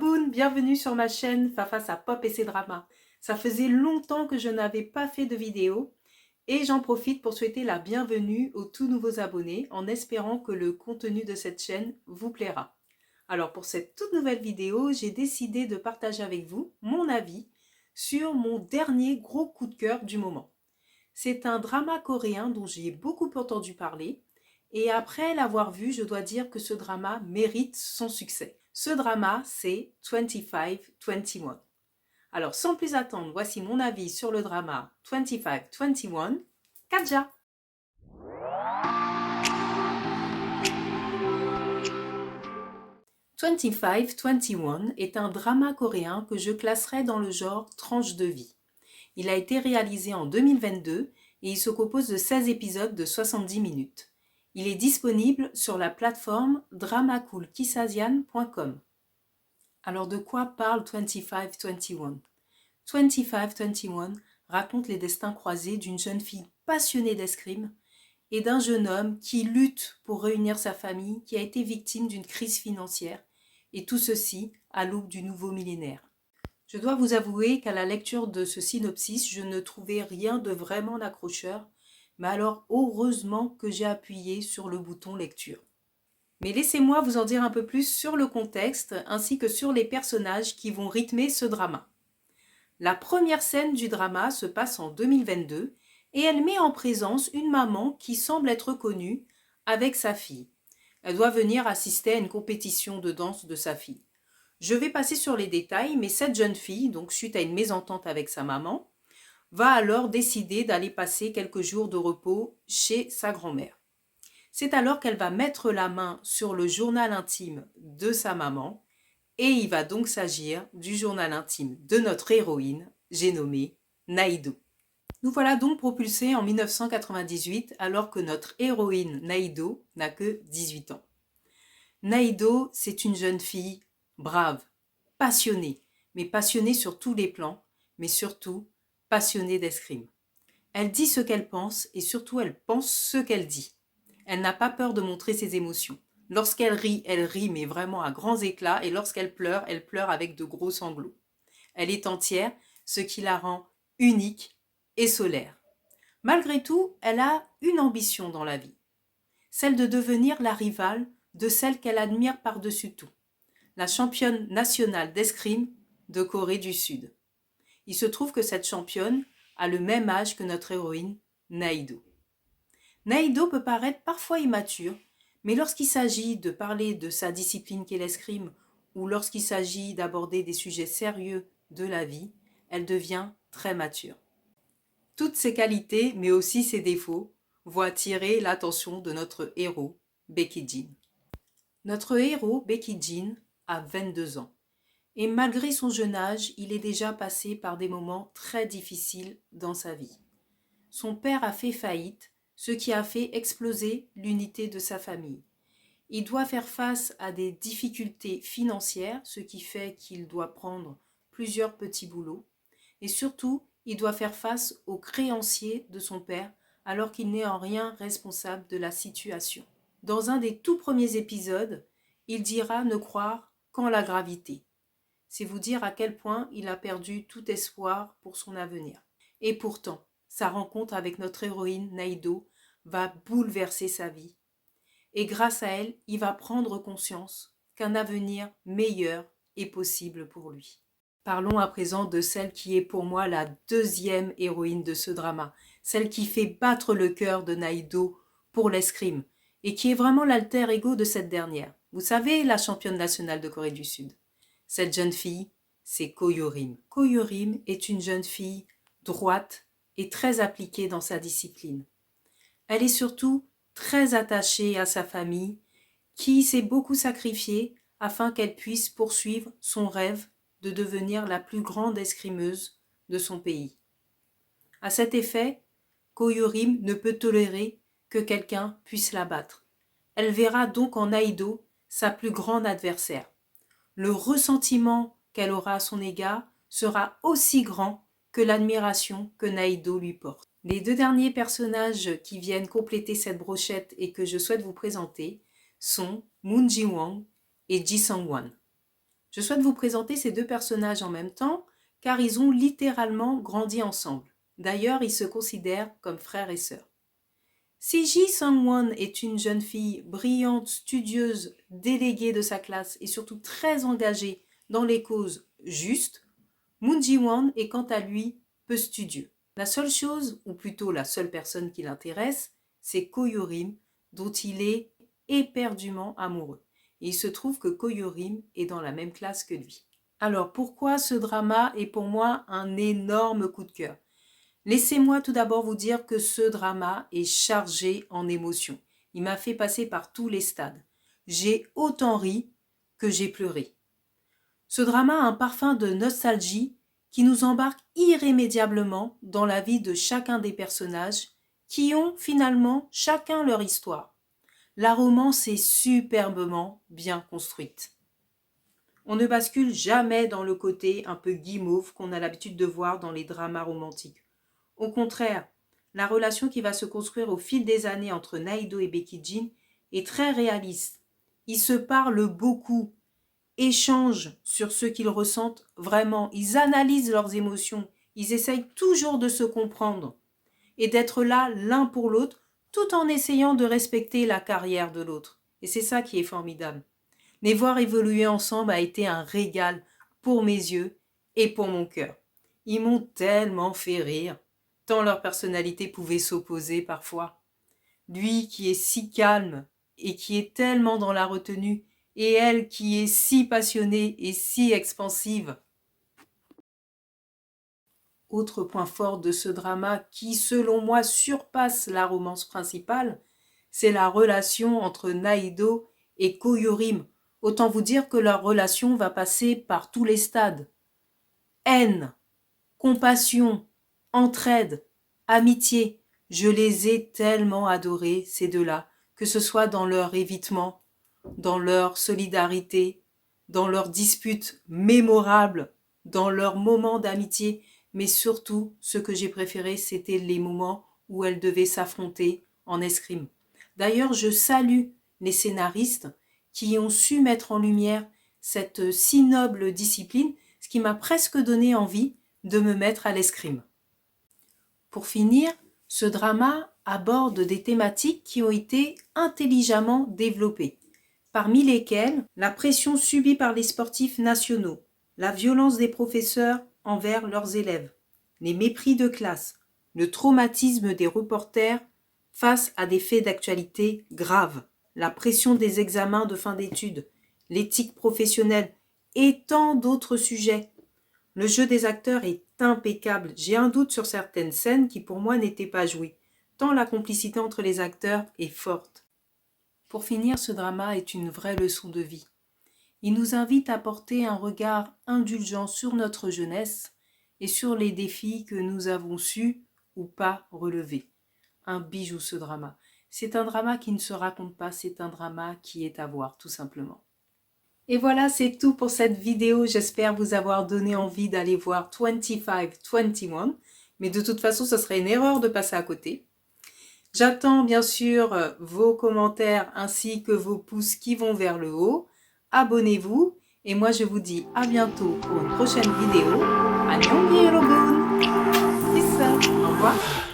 Boun, bienvenue sur ma chaîne Fafa sa pop et ses dramas. Ça faisait longtemps que je n'avais pas fait de vidéo et j'en profite pour souhaiter la bienvenue aux tout nouveaux abonnés en espérant que le contenu de cette chaîne vous plaira. Alors pour cette toute nouvelle vidéo, j'ai décidé de partager avec vous mon avis sur mon dernier gros coup de cœur du moment. C'est un drama coréen dont j'ai beaucoup entendu parler et après l'avoir vu, je dois dire que ce drama mérite son succès. Ce drama, c'est 25-21. Alors sans plus attendre, voici mon avis sur le drama 25-21. Katja! 25-21 est un drama coréen que je classerais dans le genre tranche de vie. Il a été réalisé en 2022 et il se compose de 16 épisodes de 70 minutes. Il est disponible sur la plateforme dramacoolkissasian.com. Alors de quoi parle 25-21 ? 25-21 raconte les destins croisés d'une jeune fille passionnée d'escrime et d'un jeune homme qui lutte pour réunir sa famille qui a été victime d'une crise financière, et tout ceci à l'aube du nouveau millénaire. Je dois vous avouer qu'à la lecture de ce synopsis, je ne trouvais rien de vraiment accrocheur, mais alors heureusement que j'ai appuyé sur le bouton lecture. Mais laissez-moi vous en dire un peu plus sur le contexte ainsi que sur les personnages qui vont rythmer ce drama. La première scène du drama se passe en 2022 et elle met en présence une maman qui semble être connue avec sa fille. Elle doit venir assister à une compétition de danse de sa fille. Je vais passer sur les détails, mais cette jeune fille, donc suite à une mésentente avec sa maman, va alors décider d'aller passer quelques jours de repos chez sa grand-mère. C'est alors qu'elle va mettre la main sur le journal intime de sa maman et il va donc s'agir du journal intime de notre héroïne, j'ai nommé Naïdo. Nous voilà donc propulsés en 1998 alors que notre héroïne Naïdo n'a que 18 ans. Naïdo, c'est une jeune fille brave, passionnée, mais passionnée sur tous les plans, mais surtout passionnée d'escrime. Elle dit ce qu'elle pense et surtout elle pense ce qu'elle dit. Elle n'a pas peur de montrer ses émotions. Lorsqu'elle rit mais vraiment à grands éclats et lorsqu'elle pleure avec de gros sanglots. Elle est entière, ce qui la rend unique et solaire. Malgré tout, elle a une ambition dans la vie, celle de devenir la rivale de celle qu'elle admire par-dessus tout, la championne nationale d'escrime de Corée du Sud. Il se trouve que cette championne a le même âge que notre héroïne, Naïdo. Naïdo peut paraître parfois immature, mais lorsqu'il s'agit de parler de sa discipline qu'est l'escrime ou lorsqu'il s'agit d'aborder des sujets sérieux de la vie, elle devient très mature. Toutes ses qualités, mais aussi ses défauts, vont attirer l'attention de notre héros, Baek Hee-jin. Notre héros, Baek Hee-jin, a 22 ans. Et malgré son jeune âge, il est déjà passé par des moments très difficiles dans sa vie. Son père a fait faillite, ce qui a fait exploser l'unité de sa famille. Il doit faire face à des difficultés financières, ce qui fait qu'il doit prendre plusieurs petits boulots. Et surtout, il doit faire face aux créanciers de son père, alors qu'il n'est en rien responsable de la situation. Dans un des tout premiers épisodes, il dira ne croire qu'en la gravité. C'est vous dire à quel point il a perdu tout espoir pour son avenir. Et pourtant, sa rencontre avec notre héroïne Naïdo va bouleverser sa vie. Et grâce à elle, il va prendre conscience qu'un avenir meilleur est possible pour lui. Parlons à présent de celle qui est pour moi la deuxième héroïne de ce drama, celle qui fait battre le cœur de Naïdo pour l'escrime et qui est vraiment l'alter ego de cette dernière. Vous savez, la championne nationale de Corée du Sud. Cette jeune fille, c'est Ko Hyo-rim. Ko Hyo-rim est une jeune fille droite et très appliquée dans sa discipline. Elle est surtout très attachée à sa famille, qui s'est beaucoup sacrifiée afin qu'elle puisse poursuivre son rêve de devenir la plus grande escrimeuse de son pays. À cet effet, Ko Hyo-rim ne peut tolérer que quelqu'un puisse la battre. Elle verra donc en Naïdo sa plus grande adversaire. Le ressentiment qu'elle aura à son égard sera aussi grand que l'admiration que Naïdo lui porte. Les deux derniers personnages qui viennent compléter cette brochette et que je souhaite vous présenter sont Moon Ji-won et Ji Sung-won. Je souhaite vous présenter ces deux personnages en même temps, car ils ont littéralement grandi ensemble. D'ailleurs, ils se considèrent comme frères et sœurs. Si Ji Sung-won est une jeune fille brillante, studieuse, déléguée de sa classe et surtout très engagée dans les causes justes, Moon Ji-won est quant à lui peu studieux. La seule chose, ou plutôt la seule personne qui l'intéresse, c'est Ko Yo-rim, dont il est éperdument amoureux. Et il se trouve que Ko Yo-rim est dans la même classe que lui. Alors pourquoi ce drama est pour moi un énorme coup de cœur? Laissez-moi tout d'abord vous dire que ce drama est chargé en émotions. Il m'a fait passer par tous les stades. J'ai autant ri que j'ai pleuré. Ce drama a un parfum de nostalgie qui nous embarque irrémédiablement dans la vie de chacun des personnages qui ont finalement chacun leur histoire. La romance est superbement bien construite. On ne bascule jamais dans le côté un peu guimauve qu'on a l'habitude de voir dans les dramas romantiques. Au contraire, la relation qui va se construire au fil des années entre Na-hee-do et Baek Hee-jin est très réaliste. Ils se parlent beaucoup, échangent sur ce qu'ils ressentent vraiment, ils analysent leurs émotions, ils essayent toujours de se comprendre et d'être là l'un pour l'autre tout en essayant de respecter la carrière de l'autre. Et c'est ça qui est formidable. Les voir évoluer ensemble a été un régal pour mes yeux et pour mon cœur. Ils m'ont tellement fait rire, tant leur personnalité pouvait s'opposer parfois. Lui qui est si calme et qui est tellement dans la retenue, et elle qui est si passionnée et si expansive. Autre point fort de ce drama qui, selon moi, surpasse la romance principale, c'est la relation entre Na-hee-do et Ko Yo-rim. Autant vous dire que leur relation va passer par tous les stades. Haine, compassion, entraide, amitié. Je les ai tellement adorés, ces deux-là, que ce soit dans leur évitement, dans leur solidarité, dans leurs disputes mémorables, dans leurs moments d'amitié, mais surtout, ce que j'ai préféré, c'était les moments où elles devaient s'affronter en escrime. D'ailleurs, je salue les scénaristes qui ont su mettre en lumière cette si noble discipline, ce qui m'a presque donné envie de me mettre à l'escrime. Pour finir, ce drama aborde des thématiques qui ont été intelligemment développées, parmi lesquelles la pression subie par les sportifs nationaux, la violence des professeurs envers leurs élèves, les mépris de classe, le traumatisme des reporters face à des faits d'actualité graves, la pression des examens de fin d'études, l'éthique professionnelle et tant d'autres sujets. Le jeu des acteurs est impeccable. J'ai un doute sur certaines scènes qui pour moi n'étaient pas jouées, tant la complicité entre les acteurs est forte. Pour finir, ce drama est une vraie leçon de vie. Il nous invite à porter un regard indulgent sur notre jeunesse et sur les défis que nous avons su ou pas relever. Un bijou ce drama. C'est un drama qui ne se raconte pas, c'est un drama qui est à voir tout simplement. Et voilà, c'est tout pour cette vidéo. J'espère vous avoir donné envie d'aller voir 25-21. Mais de toute façon, ce serait une erreur de passer à côté. J'attends bien sûr vos commentaires ainsi que vos pouces qui vont vers le haut. Abonnez-vous. Et moi, je vous dis à bientôt pour une prochaine vidéo. Annyeong yorogun. C'est ça. Au revoir.